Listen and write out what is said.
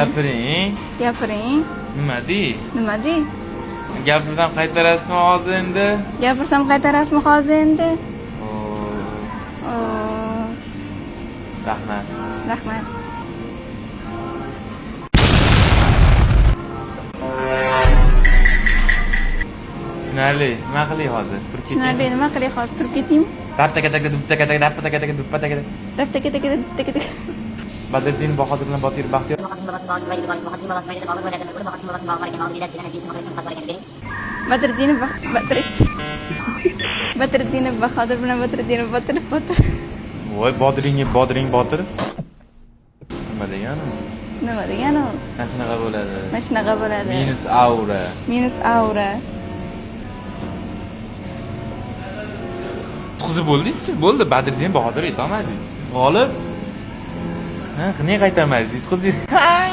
gapiring. Gapiring. Nima dey? Nima dey? Gapirsam qaytarasizmi hozir endi? Gapirsam qaytarasizmi hozir endi? Oo, rahmat. Rahmat. Tushunarli. Nima qilay hozir? Turib ketaymi? Tushunarli, nima qilay hozir? Turib ketaymi? Raptaka-taka, duptaka-taka, raptaka-taka, dupataka. Raptaka-taka, duptaka-taka. Badriddin Bahodir bilan Botir Baxtiyor. Badriddin Bahodir bilan Badriddin Botir. Voy, Bodring Botir. Nima degani? Nima degani u? Mana shunaqa bo'ladi. Mana shunaqa bo'ladi. Minus aura. Minus aura. Tutqizib bo'ldingiz siz. Bo'ldi, Badriddin Bahodir aytolmadingiz. G'olib. Ha, qanday qaytarmadingiz? Tutqizdingiz.